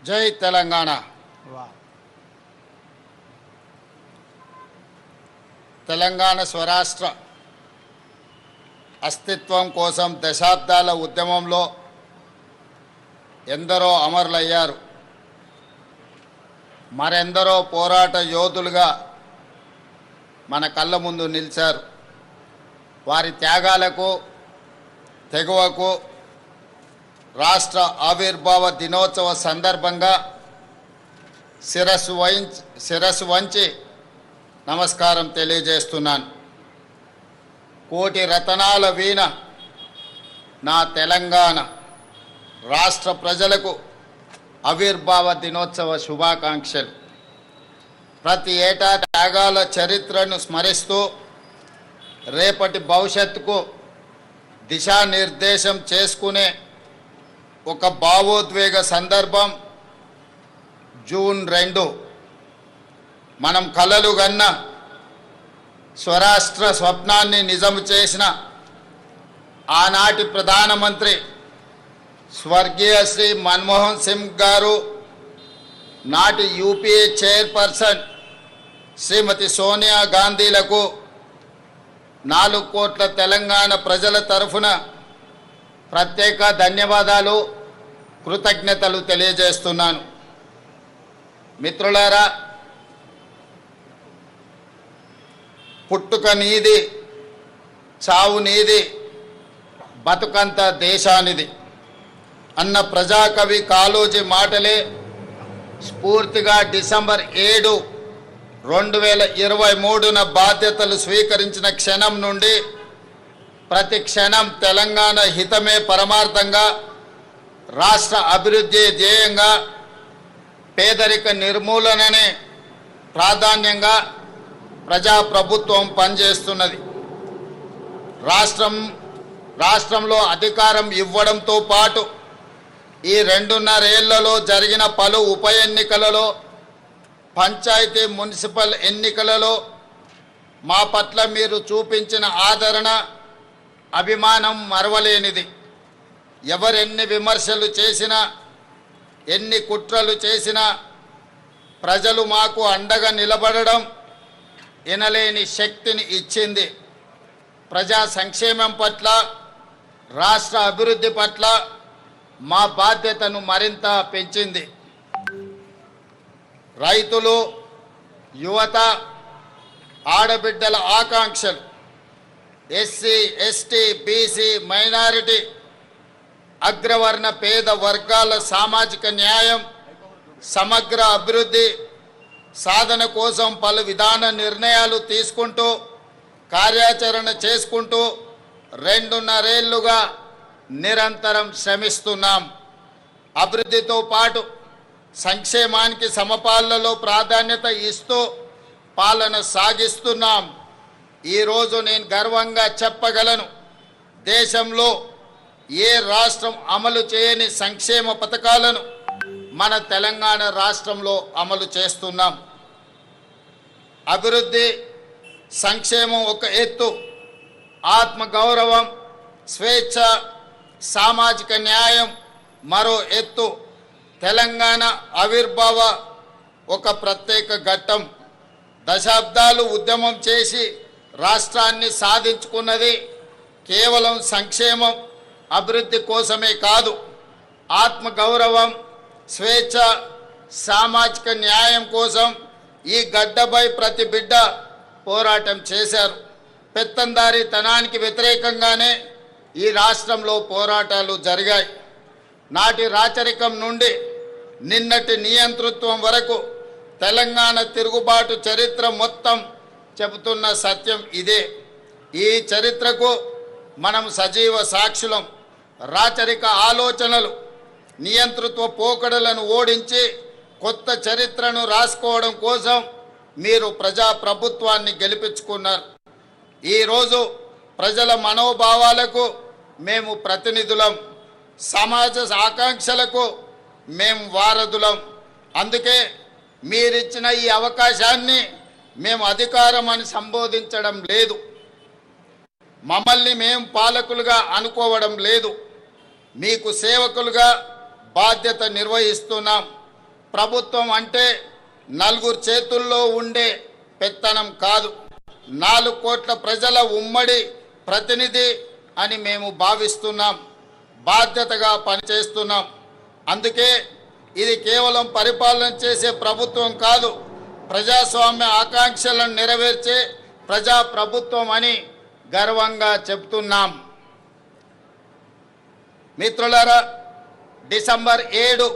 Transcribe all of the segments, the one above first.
జై తెలంగాణ. తెలంగాణ స్వరాష్ట్ర అస్తిత్వం కోసం దశాబ్దాల ఉద్యమంలో ఎందరో అమరులయ్యారు. మరెందరో పోరాట యోధులుగా మన కళ్ళ ముందు నిలిచారు. వారి త్యాగాలకు, తెగువకు రాష్ట్ర ఆవిర్భావ దినోత్సవ సందర్భంగా శిరస్సు వంచి నమస్కారం తెలియజేస్తున్నాను. కోటి రతనాల వీణ నా తెలంగాణ రాష్ట్ర ప్రజలకు ఆవిర్భావ దినోత్సవ శుభాకాంక్షలు. ప్రతి ఏటా త్యాగాల చరిత్రను స్మరిస్తూ రేపటి భవిష్యత్తుకు దిశానిర్దేశం చేసుకునే ఒక భావోద్వేగ సందర్భం జూన్ 2 మనం కలలు గన్న స్వరాష్ట్ర స్వప్నాన్ని నిజం చేసిన ఆనాటి ప్రధానమంత్రి స్వర్గీయ శ్రీ మన్మోహన్ సింగ్ గారు, నాటి యూపీఏ చైర్పర్సన్ శ్రీమతి సోనియా గాంధీలకు 4 కోట్ల తెలంగాణ ప్రజల తరఫున ప్రత్యేక ధన్యవాదాలు, కృతజ్ఞతలు తెలియజేస్తున్నాను. మిత్రులారా, పుట్టుక నీది, చావు నీది, బతుకంత దేశానిది అన్న ప్రజాకవి కాళోజీ మాటలే స్ఫూర్తిగా డిసెంబర్ 7, 2023న బాధ్యతలు స్వీకరించిన క్షణం నుండి ప్రతి క్షణం తెలంగాణ హితమే పరమార్థంగా, రాష్ట్ర అభివృద్ధి ధ్యేయంగా, పేదరిక నిర్మూలననే ప్రాధాన్యంగా ప్రజాప్రభుత్వం పనిచేస్తున్నది. రాష్ట్రంలో అధికారం ఇవ్వడంతో పాటు ఈ 2.5 ఏళ్లలో జరిగిన పలు ఉప ఎన్నికలలో, పంచాయతీ మున్సిపల్ ఎన్నికలలో మా పట్ల మీరు చూపించిన ఆదరణ, అభిమానం మరవలేనిది. ఎవరెన్ని విమర్శలు చేసినా, ఎన్ని కుట్రలు చేసినా ప్రజలు మాకు అండగా నిలబడడం ఎనలేని శక్తిని ఇచ్చింది. ప్రజా సంక్షేమం పట్ల, రాష్ట్ర అభివృద్ధి పట్ల మా బాధ్యతను మరింత పెంచింది. రైతులు, యువత, ఆడబిడ్డల ఆకాంక్షలు, ఎస్సీ, ఎస్టీ, బీసీ, మైనారిటీ, అగ్రవర్ణ పేద వర్గాల సామాజిక న్యాయం, సమగ్ర అభివృద్ధి సాధన కోసం పలు విధాన నిర్ణయాలు తీసుకుంటూ, కార్యాచరణ చేసుకుంటూ 2.5 ఏళ్లుగా నిరంతరం శ్రమిస్తున్నాం. అభివృద్ధితో పాటు సంక్షేమానికి సమపాలలో ప్రాధాన్యత ఇస్తూ పాలన సాగిస్తున్నాం. ఈరోజు నేను గర్వంగా చెప్పగలను, దేశంలో ఏ రాష్ట్రం అమలు చేయని సంక్షేమ పథకాలను మన తెలంగాణ రాష్ట్రంలో అమలు చేస్తున్నాం. అభివృద్ధి, సంక్షేమం ఒక ఎత్తు, ఆత్మగౌరవం, స్వేచ్ఛ, సామాజిక న్యాయం మరో ఎత్తు. తెలంగాణ ఆవిర్భావ ఒక ప్రత్యేక ఘట్టం. దశాబ్దాలు ఉద్యమం చేసి రాష్ట్రాన్ని సాధించుకున్నది కేవలం సంక్షేమం, అభివృద్ధి కోసమే కాదు, ఆత్మగౌరవం, స్వేచ్ఛ, సామాజిక న్యాయం కోసం ఈ గడ్డపై ప్రతి బిడ్డ పోరాటం చేశారు. పెత్తందారీతనానికి వ్యతిరేకంగానే ఈ రాష్ట్రంలో పోరాటాలు జరిగాయి. నాటి రాచరికం నుండి నిన్నటి నియంతృత్వం వరకు తెలంగాణ తిరుగుబాటు చరిత్ర మొత్తం చెబుతున్న సత్యం ఇదే. ఈ చరిత్రకు మనం సజీవ సాక్షులం. రాచరిక ఆలోచనలు, నియంతృత్వ పోకడలను ఓడించి కొత్త చరిత్రను రాసుకోవడం కోసం మీరు ప్రజాప్రభుత్వాన్ని గెలిపించుకున్నారు. ఈరోజు ప్రజల మనోభావాలకు మేము ప్రతినిధులం, సమాజ ఆకాంక్షలకు మేము వారధులం. అందుకే మీరిచ్చిన ఈ అవకాశాన్ని మేము అధికారం అని సంబోధించడం లేదు, మమ్మల్ని మేము పాలకులుగా అనుకోవడం లేదు. మీకు సేవకులుగా బాధ్యత నిర్వహిస్తున్నాం. ప్రభుత్వం అంటే నలుగురు చేతుల్లో ఉండే పెత్తనం కాదు, 4 కోట్ల ప్రజల ఉమ్మడి ప్రతినిధి అని మేము భావిస్తున్నాం, బాధ్యతగా పనిచేస్తున్నాం. అందుకే ఇది కేవలం పరిపాలన చేసే ప్రభుత్వం కాదు, ప్రజాస్వామ్య ఆకాంక్షలను నెరవేర్చే ప్రజా ప్రభుత్వం అని గర్వంగా చెప్తున్నాం. మిత్రులారా, డిసెంబర్ 7,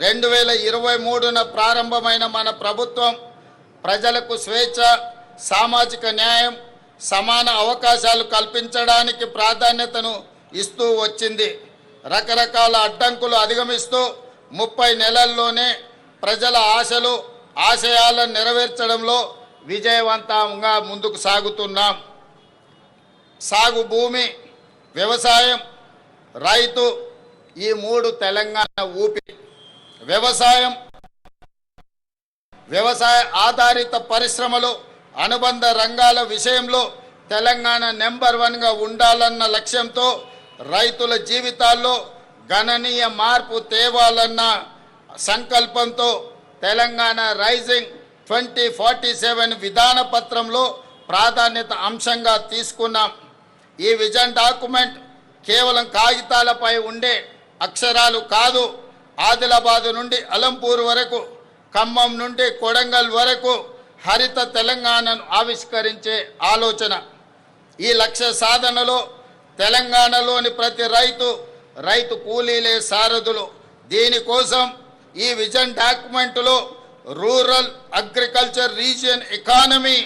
2023న ప్రారంభమైన మన ప్రభుత్వం ప్రజలకు స్వేచ్ఛ, సామాజిక న్యాయం, సమాన అవకాశాలు కల్పించడానికి ప్రాధాన్యతను ఇస్తూ వచ్చింది. రకరకాల అడ్డంకులు అధిగమిస్తూ 30 నెలల్లోనే ప్రజల ఆశలు, ఆశయాలను నెరవేర్చడంలో విజయవంతంగా ముందుకు సాగుతున్నాం. సాగు భూమి, వ్యవసాయం, రైతు ఈ 3 తెలంగాణ ఊపిరి. వ్యవసాయ ఆధారిత పరిశ్రమలు, అనుబంధ రంగాల విషయంలో తెలంగాణ నెంబర్ 1గా ఉండాలన్న లక్ష్యంతో రైతుల జీవితాల్లో గణనీయ మార్పు తేవాలన్న సంకల్పంతో తెలంగాణ రైజింగ్ 2047 విధాన పత్రంలో ప్రాధాన్యత అంశంగా తీసుకున్నాం. ఈ విజన్ డాక్యుమెంట్ కేవలం కాగితాలపై ఉండే అక్షరాలు కాదు, ఆదిలాబాద్ నుండి అలంపూర్ వరకు, ఖమ్మం నుండి కొడంగల్ వరకు హరిత తెలంగాణను ఆవిష్కరించే ఆలోచన. ఈ లక్ష్య సాధనలో తెలంగాణలోని ప్రతి రైతు కూలీలే సారథులు. దీనికోసం ఈ విజన్ డాక్యుమెంట్లో రూరల్ అగ్రికల్చర్ రీజియన్ ఎకానమీ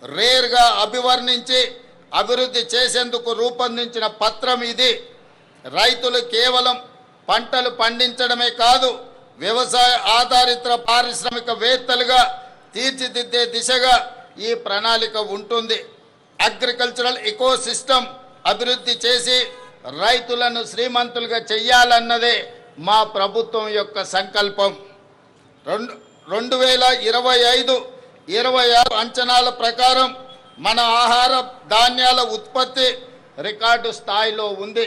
రేర్గా అభివర్ణించి అభివృద్ధి చేసేందుకు రూపొందించిన పత్రం ఇది. రైతులు కేవలం పంటలు పండించడమే కాదు, వ్యవసాయ ఆధారిత పారిశ్రామికవేత్తలుగా తీర్చిదిద్దే దిశగా ఈ ప్రణాళిక ఉంటుంది. అగ్రికల్చరల్ ఎకోసిస్టమ్ అభివృద్ధి చేసి రైతులను శ్రీమంతులుగా చెయ్యాలన్నదే మా ప్రభుత్వం యొక్క సంకల్పం. 2025-26 అంచనాల ప్రకారం మన ఆహార ధాన్యాల ఉత్పత్తి రికార్డు స్థాయిలో ఉంది.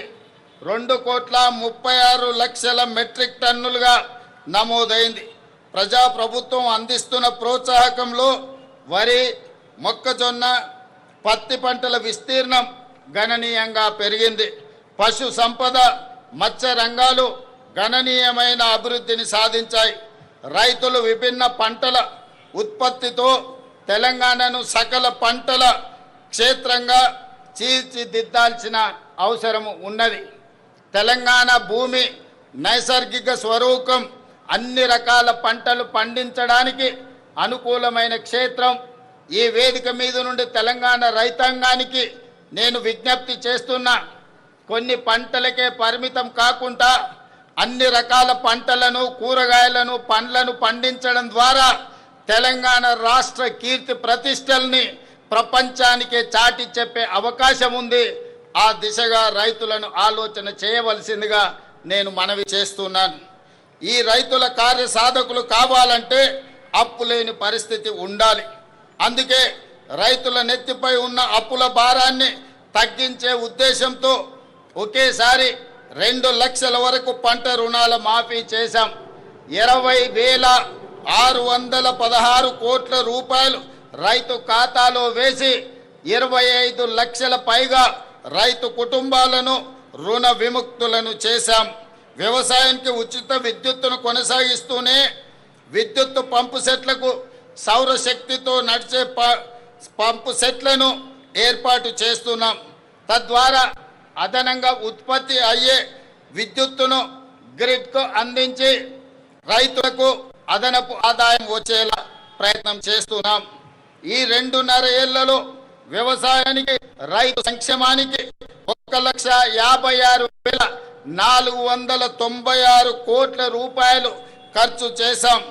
2,36,00,000 మెట్రిక్ టన్నులుగా నమోదైంది. ప్రజాప్రభుత్వం అందిస్తున్న ప్రోత్సాహకంలో వరి, మొక్కజొన్న, పత్తి పంటల విస్తీర్ణం గణనీయంగా పెరిగింది. పశు సంపద, మత్స్య రంగాలు గణనీయమైన అభివృద్ధిని సాధించాయి. రైతులు విభిన్న పంటల ఉత్పత్తితో తెలంగాణను సకల పంటల క్షేత్రంగా తీర్చిదిద్దాల్సిన అవసరం ఉన్నది. తెలంగాణ భూమి నైసర్గిక స్వరూపం అన్ని రకాల పంటలు పండించడానికి అనుకూలమైన క్షేత్రం. ఈ వేదిక మీద నుండి తెలంగాణ రైతాంగానికి నేను విజ్ఞప్తి చేస్తున్నా, కొన్ని పంటలకే పరిమితం కాకుండా అన్ని రకాల పంటలను, కూరగాయలను, పండ్లను పండించడం ద్వారా తెలంగాణ రాష్ట్ర కీర్తి ప్రతిష్టల్ని ప్రపంచానికే చాటి చెప్పే అవకాశం ఉంది. ఆ దిశగా రైతులను ఆలోచన చేయవలసిందిగా నేను మనవి చేస్తున్నాను. ఈ రైతుల కార్యసాధకులు కావాలంటే అప్పు లేని పరిస్థితి ఉండాలి. అందుకే రైతుల నెత్తిపై ఉన్న అప్పుల భారాన్ని తగ్గించే ఉద్దేశంతో ఒకేసారి 2 లక్షల వరకు పంట రుణాల మాఫీ చేశాం. 20,616 కోట్ల రూపాయలు రైతు ఖాతాలో వేసి 25 లక్షల పైగా రైతు కుటుంబాలను రుణ విముక్తులను చేశాం. వ్యవసాయానికి ఉచిత విద్యుత్తును కొనసాగిస్తూనే విద్యుత్తు పంపు సెట్లకు సౌరశక్తితో నడిచే పంపు సెట్లను ఏర్పాటు చేస్తున్నాం. తద్వారా అదనంగా ఉత్పత్తి అయ్యే విద్యుత్తును గ్రిడ్కు అందించి రైతులకు అదనపు ఆదాయం వచ్చేలా ప్రయత్నం చేస్తున్నాం. ఈ 2.5 ఏళ్లలో వ్యవసాయానికి, రైతు సంక్షేమానికి 1,56,496 కోట్ల రూపాయలు ఖర్చు చేశాం.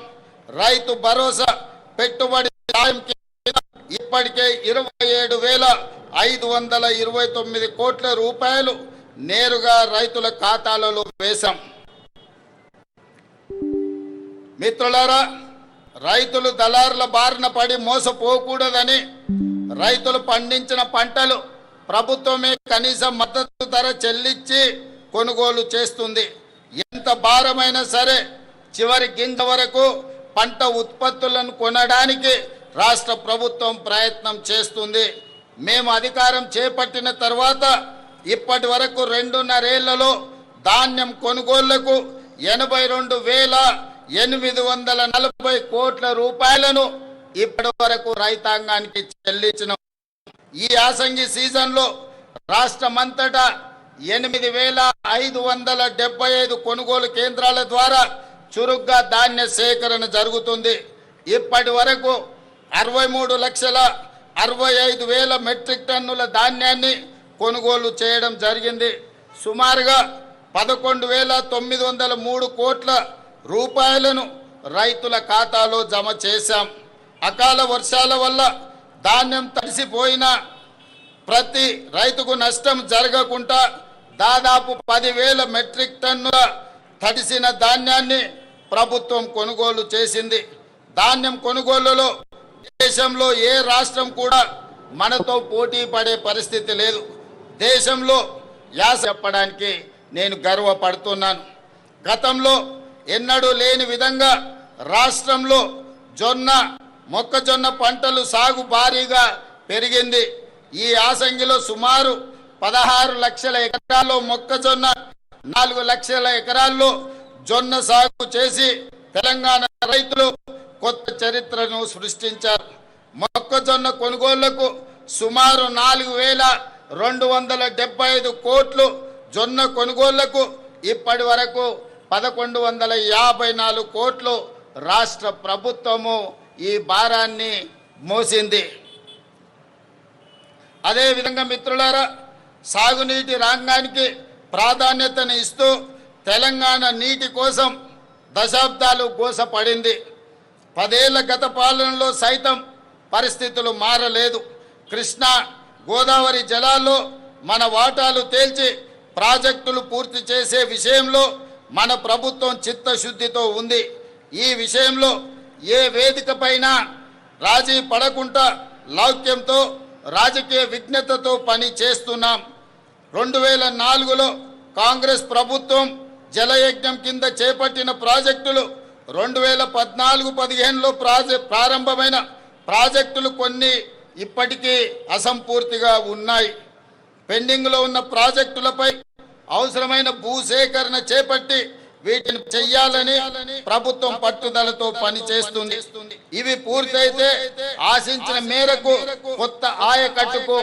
రైతు భరోసా పెట్టుబడి సాయం ఇప్పటికే 27,529 కోట్ల రూపాయలు నేరుగా రైతుల ఖాతాలలో వేశాం. మిత్రులారా, రైతులు దళారుల బారిన పడి మోసపోకూడదని రైతులు పండించిన పంటలు ప్రభుత్వమే కనీస మద్దతు ధర చెల్లించి కొనుగోలు చేస్తుంది. ఎంత భారమైనా సరే చివరి గింజ వరకు పంట ఉత్పత్తులను కొనడానికి రాష్ట్ర ప్రభుత్వం ప్రయత్నం చేస్తుంది. మేము అధికారం చేపట్టిన తర్వాత ఇప్పటి వరకు 2.5 ఏళ్లలో ధాన్యం కొనుగోళ్లకు 82,840 కోట్ల రూపాయలను ఇప్పటి వరకు రైతాంగానికి చెల్లించిన ఈ యాసంగి సీజన్లో రాష్ట్రమంతటా 8,575 కొనుగోలు కేంద్రాల ద్వారా చురుగ్గా ధాన్య సేకరణ జరుగుతుంది. ఇప్పటి వరకు 63,65,000 మెట్రిక్ టన్నుల ధాన్యాన్ని కొనుగోలు చేయడం జరిగింది. సుమారుగా 11,903 కోట్ల రూపాయలను రైతుల ఖాతాలో జమ చేశాం. అకాల వర్షాల వల్ల ధాన్యం తడిసిపోయినా ప్రతి రైతుకు నష్టం జరగకుండా దాదాపు 10,000 మెట్రిక్ టన్నుల తడిసిన ధాన్యాన్ని ప్రభుత్వం కొనుగోలు చేసింది. ధాన్యం కొనుగోలులో దేశంలో ఏ రాష్ట్రం కూడా మనతో పోటీ పడే పరిస్థితి లేదు. దేశంలో యాస చెప్పడానికి నేను గర్వపడుతున్నాను. గతంలో ఎన్నడూ లేని విధంగా రాష్ట్రంలో మొక్కజొన్న పంటలు సాగు భారీగా పెరిగింది. ఈ యాసంగిలో సుమారు 16 లక్షల ఎకరాల్లో మొక్కజొన్న, 4 లక్షల ఎకరాల్లో జొన్న సాగు చేసి తెలంగాణ రైతులు కొత్త చరిత్రను సృష్టించారు. మొక్కజొన్న కొనుగోళ్లకు సుమారు 4,275 కోట్లు, జొన్న కొనుగోళ్లకు ఇప్పటి వరకు 1,154 కోట్లు రాష్ట్ర ప్రభుత్వము ఈ భారాన్ని మోసింది. అదేవిధంగా మిత్రులారా, సాగునీటి రంగానికి ప్రాధాన్యతను ఇస్తూ తెలంగాణ నీటి కోసం దశాబ్దాలు గోసపడింది. 10 ఏళ్ల గత పాలనలో సైతం పరిస్థితులు మారలేదు. కృష్ణా గోదావరి జలాల్లో మన వాటాలు తేల్చి ప్రాజెక్టులు పూర్తి చేసే విషయంలో మన ప్రభుత్వం చిత్తశుద్ధితో ఉంది. ఈ విషయంలో ఏ వేదికపైన రాజీ పడకుండా లౌక్యంతో, రాజకీయ విజ్ఞతతో పని చేస్తున్నాం. 2004లో కాంగ్రెస్ ప్రభుత్వం జలయజ్ఞం కింద చేపట్టిన ప్రాజెక్టులు 2014-15లో ప్రారంభమైన ప్రాజెక్టులు కొన్ని ఇప్పటికీ అసంపూర్తిగా ఉన్నాయి. పెండింగ్లో ఉన్న ప్రాజెక్టులపై అవసరమైన భూసేకరణ చేపట్టి వీటిని చెయ్యాలని ప్రభుత్వం పట్టుదలతో పనిచేస్తుంది. ఇవి పూర్తయితే ఆశించిన మేరకు కొత్త ఆయకట్టుకు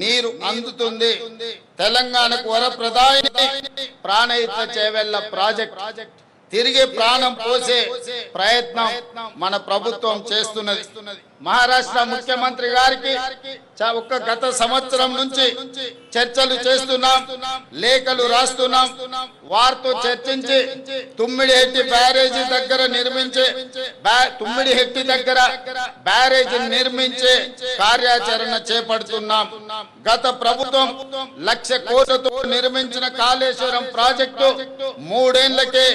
నీరు అందుతుంది. తెలంగాణకు వరప్రదాయిని ప్రాణహిత చేవెళ్ల ప్రాజెక్ట్ తిరిగి ప్రాణం పోసే ప్రయత్నం మన ప్రభుత్వం చేస్తున్నది. మహారాష్ట్ర ముఖ్యమంత్రి గారికి గత సంవత్సరం నుంచి చర్చలు చేస్తున్నాం, లేఖలు రాస్తున్నాం. వారితో చర్చించి తుమ్మిడిహెట్టి బ్యారేజీ దగ్గర బ్యారేజీ నిర్మించే కార్యాచరణ చేపడుతున్నాం. గత ప్రభుత్వం 1,00,000 కోట్లతో నిర్మించిన కాళేశ్వరం ప్రాజెక్టు 3 ఏళ్లకే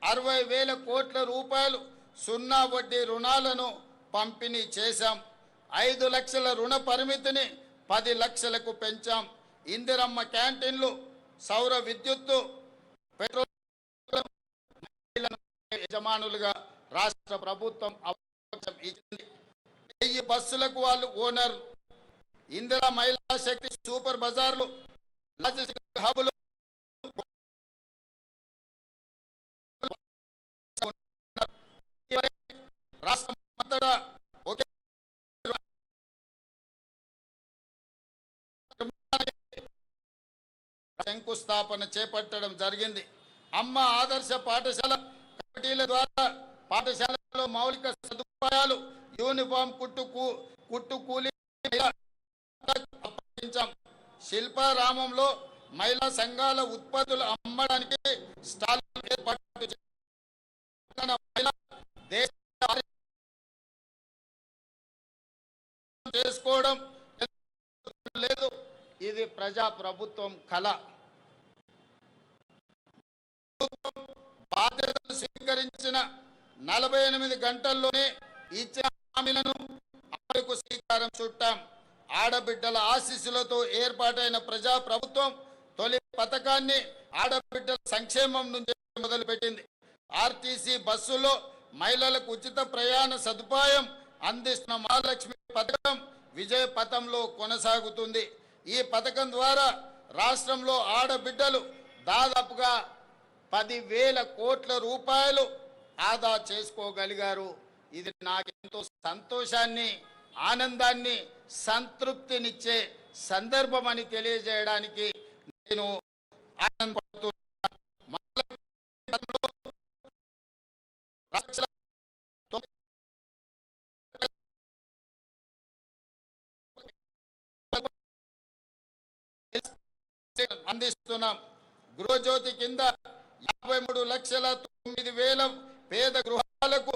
60,000 కోట్ల రూపాయలు సున్నా వడ్డీ రుణాలను పంపిణీ చేశాం. 5 లక్షల రుణ పరిమితిని 10 లక్షలకు పెంచాం. ఇందిరమ్మ క్యాంటీన్లు, సౌర విద్యుత్తు, పెట్రోల్ యజమానులుగా రాష్ట్ర ప్రభుత్వం అవకాశం ఇచ్చింది. 1000 బస్సులకు వాళ్ళు ఓనర్. ఇందిరా మహిళా శక్తి సూపర్ బజార్లు, లాజిస్టిక్ హబులు రాష్ట్రమంతటా ఒకే శంకుస్థాపన చేపట్టడం జరిగింది. అమ్మ ఆదర్శ పాఠశాల కమిటీల ద్వారా పాఠశాలలో మౌలిక సదుపాయాలు, యూనిఫామ్, కుట్టు కూలీ శిల్పారామంలో మహిళా సంఘాల ఉత్పత్తులు అమ్మడానికి స్టాల్ ఏర్పాటు చేసుకోవడం లేదు. ఇది ప్రజా ప్రభుత్వం కళ. బాధ్యతలు స్వీకరించిన 48 గంటల్లోనే ఇచ్చిన హామీలను అమలుకు శ్రీకారం చుట్టాం. ఆడబిడ్డల ఆశీస్సులతో ఏర్పాటైన ప్రజా ప్రభుత్వం తొలి పథకాన్ని ఆడబిడ్డల సంక్షేమం నుంచి మొదలుపెట్టింది. ఆర్టీసీ బస్సులో మహిళలకు ఉచిత ప్రయాణ సదుపాయం అందిస్తున్న మహాలక్ష్మి పథకం విజయ పథంలో కొనసాగుతుంది. ఈ పథకం ద్వారా రాష్ట్రంలో ఆడబిడ్డలు దాదాపుగా 10,000 కోట్ల రూపాయలు ఆదా చేసుకోగలిగారు. ఇది నాకెంతో సంతోషాన్ని, ఆనందాన్ని, సంతృప్తినిచ్చే సందర్భం అని తెలియజేయడానికి నేను ఆనందపడుతున్నాను. అందిస్తున్నాం. గృహజ్యోతి కింద 53,09,000 పేద గృహాలకు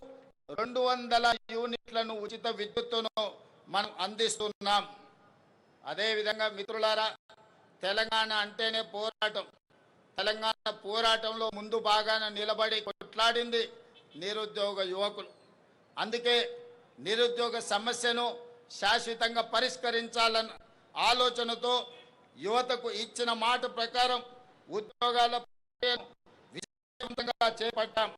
200 యూనిట్లను ఉచిత విద్యుత్తును మనం అందిస్తున్నాం. అదేవిధంగా మిత్రులారా, తెలంగాణ అంటేనే పోరాటం. తెలంగాణ పోరాటంలో ముందు బాగాన నిలబడి కొట్లాడింది నిరుద్యోగ యువకులు. అందుకే నిరుద్యోగ సమస్యను శాశ్వతంగా పరిష్కరించాలన్న ఆలోచనతో యువతకు ఇచ్చిన మాట ప్రకారం ఉద్యోగాల విజయవంతంగా చేపట్టాం.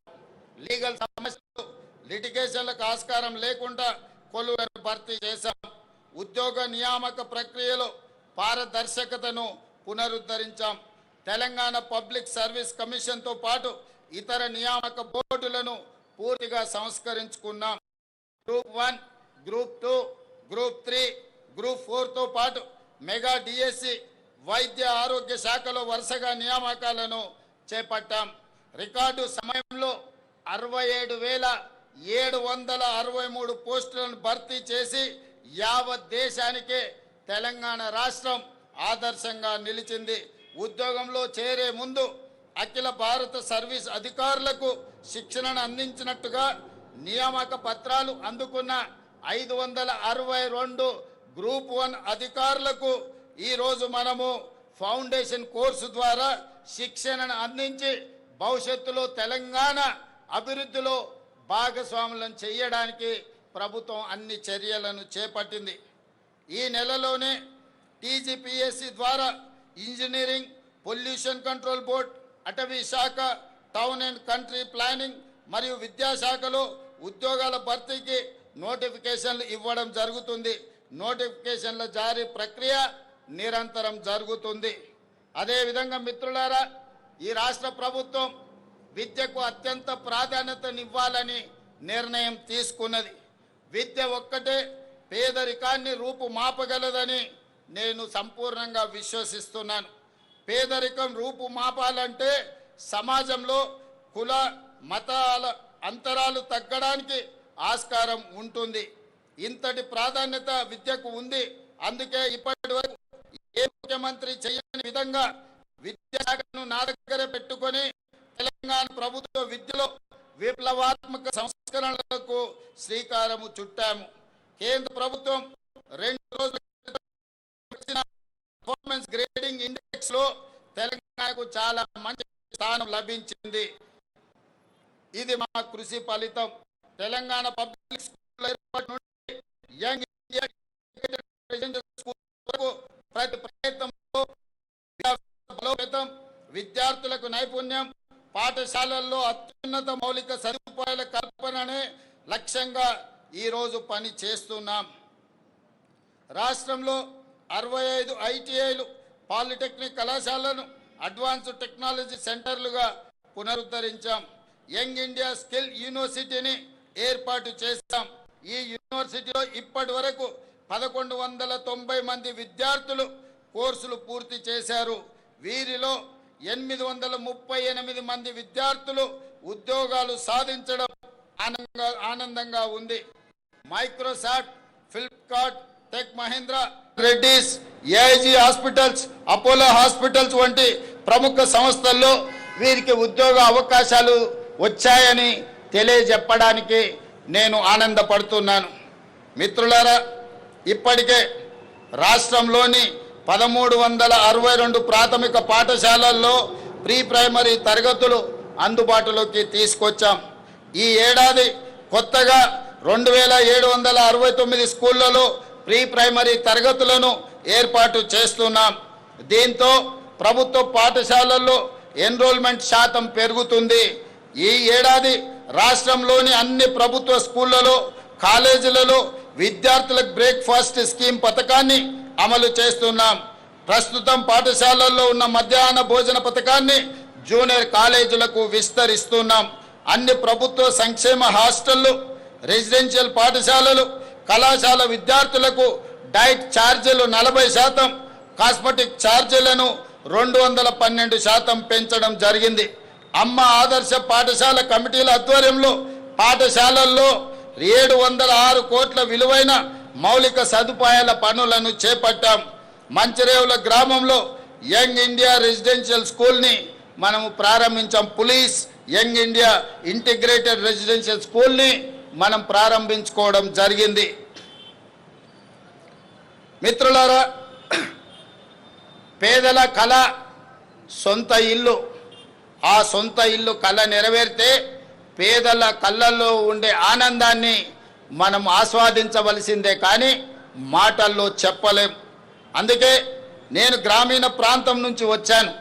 లీగల్ సమస్యలు, లిటిగేషన్లకు ఆస్కారం లేకుండా కొలువులను భర్తీ చేశాం. ఉద్యోగ నియామక ప్రక్రియలో పారదర్శకతను పునరుద్ధరించాం. తెలంగాణ పబ్లిక్ సర్వీస్ కమిషన్తో పాటు ఇతర నియామక బోర్డులను పూర్తిగా సంస్కరించుకున్నాం. గ్రూప్ 1, గ్రూప్ 2, గ్రూప్ 3, గ్రూప్ 4తో పాటు మెగా డిఎస్సి, వైద్య ఆరోగ్య శాఖలో వరుసగా నియామకాలను చేపట్టాం. రికార్డు సమయంలో 67,763 పోస్టులను భర్తీ చేసి యావత్ దేశానికే తెలంగాణ రాష్ట్రం ఆదర్శంగా నిలిచింది. ఉద్యోగంలో చేరే ముందు అఖిల భారత సర్వీస్ అధికారులకు శిక్షణను అందించినట్టుగా నియామక పత్రాలు అందుకున్న 562 గ్రూప్ 1 అధికారులకు ఈరోజు మనము ఫౌండేషన్ కోర్సు ద్వారా శిక్షణను అందించి భవిష్యత్తులో తెలంగాణ అభివృద్ధిలో భాగస్వాములను చేయడానికి ప్రభుత్వం అన్ని చర్యలను చేపట్టింది. ఈ నెలలోనే టీజీపీఎస్సీ ద్వారా ఇంజనీరింగ్, పొల్యూషన్ కంట్రోల్ బోర్డ్, అటవీ శాఖ, టౌన్ అండ్ కంట్రీ ప్లానింగ్ మరియు విద్యాశాఖలో ఉద్యోగాల భర్తీకి నోటిఫికేషన్లు ఇవ్వడం జరుగుతుంది. నోటిఫికేషన్ల జారీ ప్రక్రియ నిరంతరం జరుగుతుంది. అదేవిధంగా మిత్రులారా, ఈ రాష్ట్ర ప్రభుత్వం విద్యకు అత్యంత ప్రాధాన్యతనివ్వాలని నిర్ణయం తీసుకున్నది. విద్య ఒక్కటే పేదరికాన్ని రూపుమాపగలదని నేను సంపూర్ణంగా విశ్వసిస్తున్నాను. పేదరికం రూపుమాపాలంటే సమాజంలో కుల మతాల అంతరాలు తగ్గడానికి ఆస్కారం ఉంటుంది. ఇంతటి ప్రాధాన్యత విద్యకు ఉంది. అందుకే ఇప్పటి వరకు ఏ ముఖ్యమంత్రి చేయని విధంగా విద్యాశాఖను నా దగ్గర పెట్టుకొని తెలంగాణ ప్రభుత్వ విద్యలో విప్లవాత్మక సంస్కరణలకు శ్రీకారము చుట్టాము. కేంద్ర ప్రభుత్వం 2 రోజుల పర్ఫార్మెన్స్ గ్రేడింగ్ ఇండెక్స్ లో తెలంగాణకు చాలా మంచి స్థానం లభించింది. ఇది మా కృషి ఫలితం. తెలంగాణ పబ్లిక్ స్కూల్ ఏర్పాటు నుండి యంగ్ ఇండియా స్కూల్ వరకు ప్రతి ప్రయత్నంలో బలోపేతం, విద్యార్థులకు నైపుణ్యం, పాఠశాలల్లో అత్యున్నత మౌలిక సదుపాయాల కల్పననే లక్ష్యంగా ఈరోజు పని చేస్తున్నాం. రాష్ట్రంలో 65 ఐటీఐలు, పాలిటెక్నిక్ కళాశాలను అడ్వాన్స్డ్ టెక్నాలజీ సెంటర్లుగా పునరుద్ధరించాం. యంగ్ ఇండియా స్కిల్ యూనివర్సిటీని ఏర్పాటు చేశాం. ఈ యూనివర్సిటీలో ఇప్పటి వరకు 1190 మంది విద్యార్థులు కోర్సులు పూర్తి చేశారు. వీరిలో 838 మంది విద్యార్థులు ఉద్యోగాలు సాధించడం ఆనందంగా ఉంది. Microsoft, Flipkart, Tech Mahindra, Reddy's, AIG hospitals, Apollo hospitals వంటి ప్రముఖ సంస్థల్లో వీరికి ఉద్యోగ అవకాశాలు వచ్చాయని తెలియజెప్పడానికి నేను ఆనందపడుతున్నాను. మిత్రులారా, ఇప్పటికే రాష్ట్రంలోని 1362 ప్రాథమిక పాఠశాలల్లో ప్రీ ప్రైమరీ తరగతులు అందుబాటులోకి తీసుకొచ్చాం. ఈ ఏడాది కొత్తగా 2769 స్కూళ్లలో ప్రీ ప్రైమరీ తరగతులను ఏర్పాటు చేస్తున్నాం. దీంతో ప్రభుత్వ పాఠశాలల్లో ఎన్రోల్మెంట్ శాతం పెరుగుతుంది. ఈ ఏడాది రాష్ట్రంలోని అన్ని ప్రభుత్వ స్కూళ్లలో కాలేజీలలో విద్యార్థులకు బ్రేక్ఫాస్ట్ స్కీమ్ పథకాన్ని అమలు చేస్తున్నాం. ప్రస్తుతం పాఠశాలల్లో ఉన్న మధ్యాహ్న భోజన పథకాన్ని జూనియర్ కాలేజీలకు విస్తరిస్తున్నాం. అన్ని ప్రభుత్వ సంక్షేమ హాస్టళ్లు, రెసిడెన్షియల్ పాఠశాలలు, కళాశాల విద్యార్థులకు డైట్ ఛార్జీలు 40%, కాస్మెటిక్ ఛార్జీలను 212% పెంచడం జరిగింది. అమ్మ ఆదర్శ పాఠశాల కమిటీల ఆధ్వర్యంలో పాఠశాలల్లో 706 కోట్ల విలువైన మౌలిక సదుపాయాల పనులను చేపట్టాం. మంచిరేవుల గ్రామంలో యంగ్ ఇండియా రెసిడెన్షియల్ స్కూల్ని మనము ప్రారంభించాం. Police young India integrated residential స్కూల్ని మనం ప్రారంభించుకోవడం జరిగింది. మిత్రులారా, పేదల కళ సొంత ఇల్లు. ఆ సొంత ఇల్లు కళ నెరవేరితే పేదల కళ్ళల్లో ఉండే ఆనందాన్ని మనం ఆస్వాదించవలసిందే కానీ మాటల్లో చెప్పలేం. అందుకే నేను గ్రామీణ ప్రాంతం నుంచి వచ్చాను,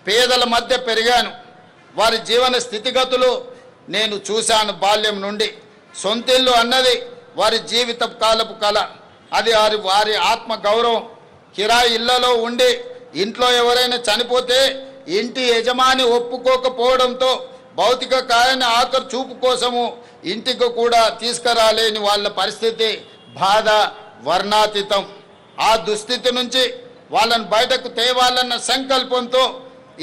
పేదల మధ్య పెరిగాను, వారి జీవన స్థితిగతులు నేను చూశాను బాల్యం నుండి. సొంతిల్లు అన్నది వారి జీవిత కాలపు కళ, అది వారి ఆత్మ గౌరవం. కిరాయి ఇళ్లలో ఉండి ఇంట్లో ఎవరైనా చనిపోతే ఇంటి యజమాని ఒప్పుకోకపోవడంతో భౌతిక కాయాన్ని ఆఖరి చూపు కోసము ఇంటికి కూడా తీసుకురాలేని వాళ్ళ పరిస్థితి, బాధ వర్ణాతీతం. ఆ దుస్థితి నుంచి వాళ్ళని బయటకు తేవాలన్న సంకల్పంతో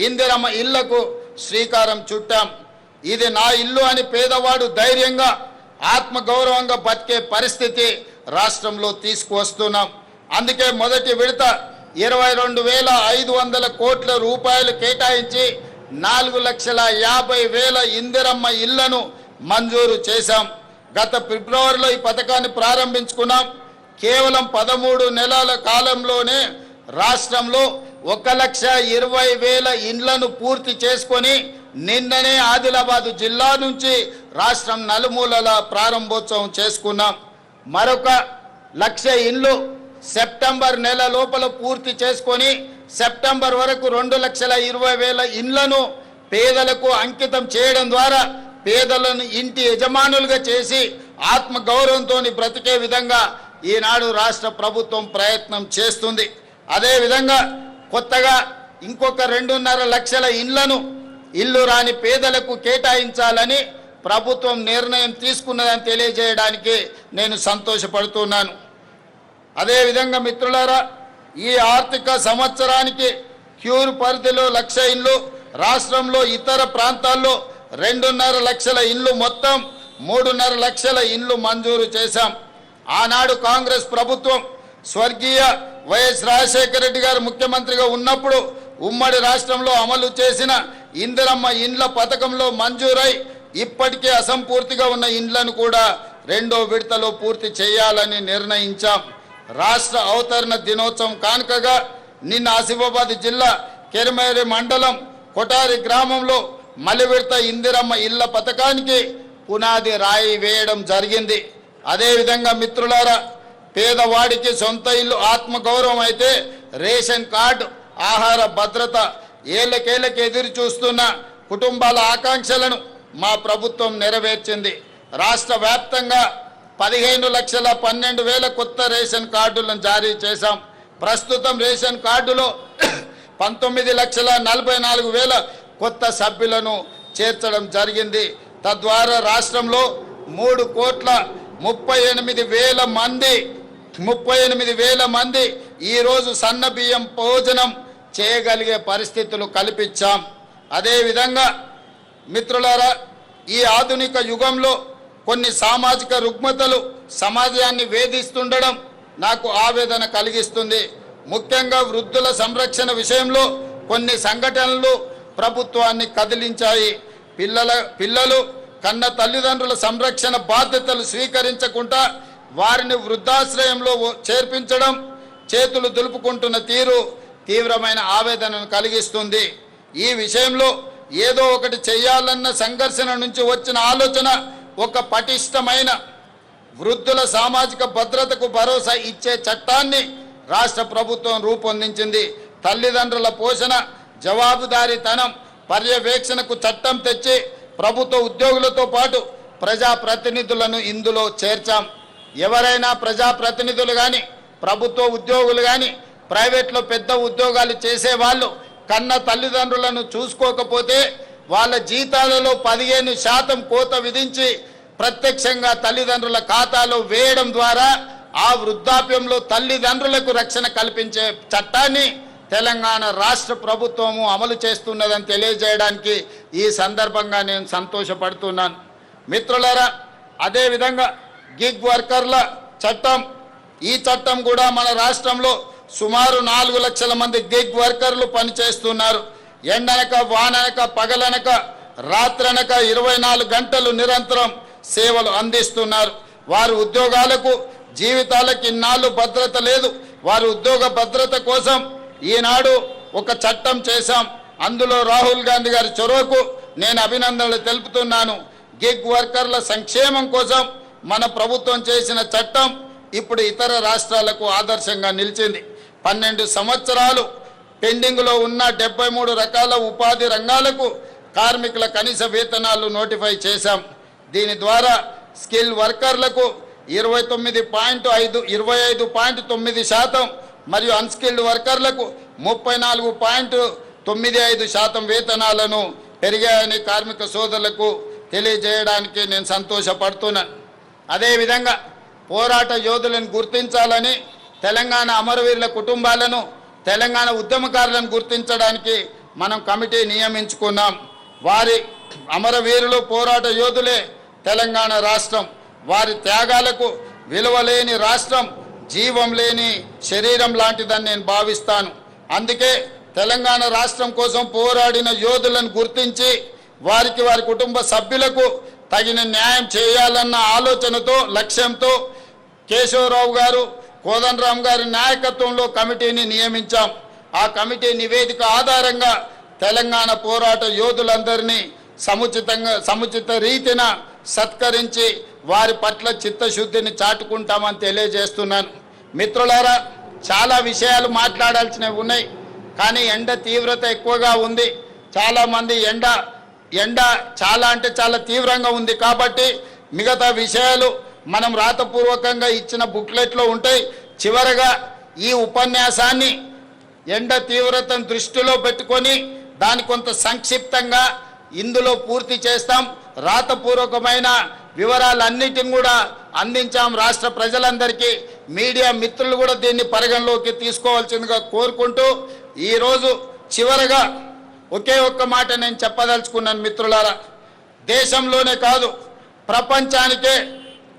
ఇందిరమ్మ ఇళ్లకు శ్రీకారం చుట్టాం. ఇది నా ఇల్లు అని పేదవాడు ధైర్యంగా ఆత్మగౌరవంగా బతికే పరిస్థితి రాష్ట్రంలో తీసుకువస్తున్నాం. అందుకే మొదటి విడత 22,500 కోట్ల రూపాయలు కేటాయించి 4,50,000 ఇందిరమ్మ ఇళ్లను మంజూరు చేశాం. గత ఫిబ్రవరిలో ఈ పథకాన్ని ప్రారంభించుకున్నాం. కేవలం 13 నెలల కాలంలోనే రాష్ట్రంలో 1,20,000 ఇండ్లను పూర్తి చేసుకొని నిన్ననే ఆదిలాబాద్ జిల్లా నుంచి రాష్ట్రం నలుమూలల ప్రారంభోత్సవం చేసుకున్నాం. మరొక 1,00,000 ఇండ్లు సెప్టెంబర్ నెల లోపల పూర్తి చేసుకొని సెప్టెంబర్ వరకు 2,20,000 ఇండ్లను పేదలకు అంకితం చేయడం ద్వారా పేదలను ఇంటి యజమానులుగా చేసి ఆత్మగౌరవంతో బ్రతికే విధంగా ఈనాడు రాష్ట్ర ప్రభుత్వం ప్రయత్నం చేస్తుంది. అదేవిధంగా కొత్తగా ఇంకొక 2.5 లక్షల ఇండ్లను ఇల్లు రాని పేదలకు కేటాయించాలని ప్రభుత్వం నిర్ణయం తీసుకున్నదని తెలియజేయడానికి నేను సంతోషపడుతున్నాను. అదేవిధంగా మిత్రులారా, ఈ ఆర్థిక సంవత్సరానికి క్యూర్ పరిధిలో 1,00,000 ఇండ్లు, రాష్ట్రంలో ఇతర ప్రాంతాల్లో 2.5 లక్షల ఇండ్లు, మొత్తం 3.5 లక్షల ఇండ్లు మంజూరు చేశాం. ఆనాడు కాంగ్రెస్ ప్రభుత్వం స్వర్గీయ వైఎస్ రాజశేఖర రెడ్డి గారు ముఖ్యమంత్రిగా ఉన్నప్పుడు ఉమ్మడి రాష్ట్రంలో అమలు చేసిన ఇందిరమ్మ ఇండ్ల పథకంలో మంజూరై ఇప్పటికే అసంపూర్తిగా ఉన్న ఇండ్లను కూడా 2వ విడతలో పూర్తి చేయాలని నిర్ణయించాం. రాష్ట్ర అవతరణ దినోత్సవం కానుకగా నిన్న ఆసిఫాబాద్ జిల్లా కెరమేరి మండలం కొటారి గ్రామంలో మలి విడత ఇందిరమ్మ ఇళ్ల పథకానికి పునాది రాయి వేయడం జరిగింది. అదేవిధంగా మిత్రులారా, పేదవాడికి సొంత ఇల్లు ఆత్మగౌరవం అయితే రేషన్ కార్డు, ఆహార భద్రత, ఏళ్ళకేళ్ళకి ఎదురు చూస్తున్న కుటుంబాల ఆకాంక్షలను మా ప్రభుత్వం నెరవేర్చింది. రాష్ట్ర వ్యాప్తంగా 15,12,000 కొత్త రేషన్ కార్డులను జారీ చేశాం. ప్రస్తుతం రేషన్ కార్డులో 19,44,000 కొత్త సభ్యులను చేర్చడం జరిగింది. తద్వారా రాష్ట్రంలో 3,38,000 మంది ఈరోజు సన్న బియ్యం భోజనం చేయగలిగే పరిస్థితులు కల్పించాం. అదేవిధంగా మిత్రులారా, ఈ ఆధునిక యుగంలో కొన్ని సామాజిక రుగ్మతలు సమాజాన్ని వేధిస్తుండడం నాకు ఆవేదన కలిగిస్తుంది. ముఖ్యంగా వృద్ధుల సంరక్షణ విషయంలో కొన్ని సంఘటనలు ప్రభుత్వాన్ని కదిలించాయి. పిల్లలు కన్న తల్లిదండ్రుల సంరక్షణ బాధ్యతలు స్వీకరించకుండా వారిని వృద్ధాశ్రయంలో చేర్పించడం, చేతులు దులుపుకుంటున్న తీరు తీవ్రమైన ఆవేదనను కలిగిస్తుంది. ఈ విషయంలో ఏదో ఒకటి చేయాలన్న సంఘర్షణ నుంచి వచ్చిన ఆలోచన ఒక పటిష్టమైన వృద్ధుల సామాజిక భద్రతకు భరోసా ఇచ్చే చట్టాన్ని రాష్ట్ర ప్రభుత్వం రూపొందించింది. తల్లిదండ్రుల పోషణ, జవాబుదారీతనం, పర్యవేక్షణకు చట్టం తెచ్చి ప్రభుత్వ ఉద్యోగులతో పాటు ప్రజాప్రతినిధులను ఇందులో చేర్చాం. ఎవరైనా ప్రజాప్రతినిధులు కానీ ప్రభుత్వ ఉద్యోగులు కానీ ప్రైవేట్లో పెద్ద ఉద్యోగాలు చేసేవాళ్ళు కన్న తల్లిదండ్రులను చూసుకోకపోతే వాళ్ళ జీతాలలో 15% కోత విధించి ప్రత్యక్షంగా తల్లిదండ్రుల ఖాతాలో వేయడం ద్వారా ఆ వృద్ధాప్యంలో తల్లిదండ్రులకు రక్షణ కల్పించే చట్టాన్ని తెలంగాణ రాష్ట్ర ప్రభుత్వము అమలు చేస్తున్నదని తెలియజేయడానికి ఈ సందర్భంగా నేను సంతోషపడుతున్నాను. మిత్రులారా, అదేవిధంగా గిగ్ వర్కర్ల చట్టం, ఈ చట్టం కూడా మన రాష్ట్రంలో సుమారు 4 లక్షల మంది గిగ్ వర్కర్లు పనిచేస్తున్నారు. ఎండనక వాననక పగలనక రాత్రనక 24 గంటలు నిరంతరం సేవలు అందిస్తున్నారు. వారి ఉద్యోగాలకు జీవితాలకు ఇన్నాళ్ళు భద్రత లేదు. వారి ఉద్యోగ భద్రత కోసం ఈనాడు ఒక చట్టం చేశాం. అందులో రాహుల్ గాంధీ గారి చొరవకు నేను అభినందనలు తెలుపుతున్నాను. గిగ్ వర్కర్ల సంక్షేమం కోసం మన ప్రభుత్వం చేసిన చట్టం ఇప్పుడు ఇతర రాష్ట్రాలకు ఆదర్శంగా నిలిచింది. 12 సంవత్సరాలు పెండింగ్లో ఉన్న 73 రకాల ఉపాధి రంగాలకు కార్మికుల కనీస వేతనాలు నోటిఫై చేశాం. దీని ద్వారా స్కిల్ వర్కర్లకు 25.9% మరియు అన్స్కిల్డ్ వర్కర్లకు 34.95% వేతనాలను పెరిగాయని కార్మిక సోదరులకు తెలియజేయడానికి నేను సంతోషపడుతున్నాను. అదేవిధంగా పోరాట యోధులను గుర్తించాలని, తెలంగాణ అమరవీరుల కుటుంబాలను, తెలంగాణ ఉద్యమకారులను గుర్తించడానికి మనం కమిటీ నియమించుకున్నాం. వారి అమరవీరులు పోరాట యోధులే తెలంగాణ రాష్ట్రం. వారి త్యాగాలకు విలువలేని రాష్ట్రం జీవం లేని శరీరం లాంటిదని నేను భావిస్తాను. అందుకే తెలంగాణ రాష్ట్రం కోసం పోరాడిన యోధులను గుర్తించి వారికి వారి కుటుంబ సభ్యులకు తగిన న్యాయం చేయాలన్న ఆలోచనతో లక్ష్యంతో కేశవరావు గారు, కోదండరాం గారి నాయకత్వంలో కమిటీని నియమించాం. ఆ కమిటీ నివేదిక ఆధారంగా తెలంగాణ పోరాట యోధులందరినీ సముచిత రీతిన సత్కరించి వారి పట్ల చిత్తశుద్ధిని చాటుకుంటామని తెలియజేస్తున్నాను. మిత్రులారా, చాలా విషయాలు మాట్లాడాల్సినవి ఉన్నాయి. కానీ ఎండ తీవ్రత ఎక్కువగా ఉంది. చాలామంది ఎండ చాలా అంటే చాలా తీవ్రంగా ఉంది కాబట్టి మిగతా విషయాలు మనం రాతపూర్వకంగా ఇచ్చిన బుక్లెట్లో ఉంటాయి. చివరగా ఈ ఉపన్యాసాన్ని ఎండ తీవ్రతను దృష్టిలో పెట్టుకొని దాని కొంత సంక్షిప్తంగా ఇందులో పూర్తి చేస్తాం. రాతపూర్వకమైన వివరాలన్నిటిని కూడా అందించాం రాష్ట్ర ప్రజలందరికీ. మీడియా మిత్రులు కూడా దీన్ని పరిగణలోకి తీసుకోవాల్సిందిగా కోరుకుంటూ ఈరోజు చివరగా ఒకే ఒక్క మాట నేను చెప్పదలుచుకున్నాను. మిత్రులారా, దేశంలోనే కాదు ప్రపంచానికే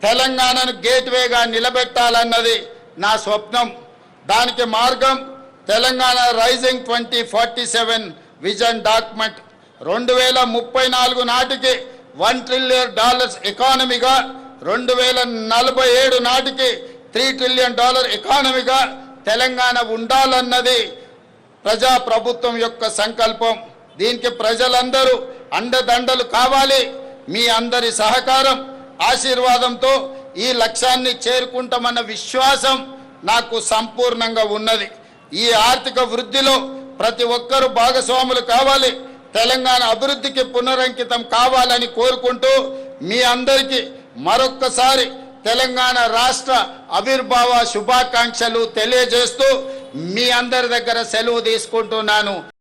తెలంగాణను గేట్వేగా నిలబెట్టాలన్నది నా స్వప్నం. దానికి మార్గం తెలంగాణ రైజింగ్ 2047 విజన్ డాక్యుమెంట్. 2034 నాటికి $1 ట్రిలియన్ ఎకానమీగా, 2047 నాటికి $3 ట్రిలియన్ ఎకానమీగా తెలంగాణ ఉండాలన్నది ప్రజాప్రభుత్వం యొక్క సంకల్పం. దీనికి ప్రజలందరూ అండదండలు కావాలి. మీ అందరి సహకారం ఆశీర్వాదంతో ఈ లక్ష్యాన్ని చేరుకుంటామన్న విశ్వాసం నాకు సంపూర్ణంగా ఉన్నది. ఈ ఆర్థిక వృద్ధిలో ప్రతి ఒక్కరూ భాగస్వాములు కావాలి. తెలంగాణ అభివృద్ధికి పునరంకితం కావాలని కోరుకుంటూ మీ అందరికీ మరొక్కసారి తెలంగాణ రాష్ట్ర ఆవిర్భావ శుభాకాంక్షలు తెలియజేస్తూ మీ అందరి దగ్గర సెలవు తీసుకుంటున్నాను.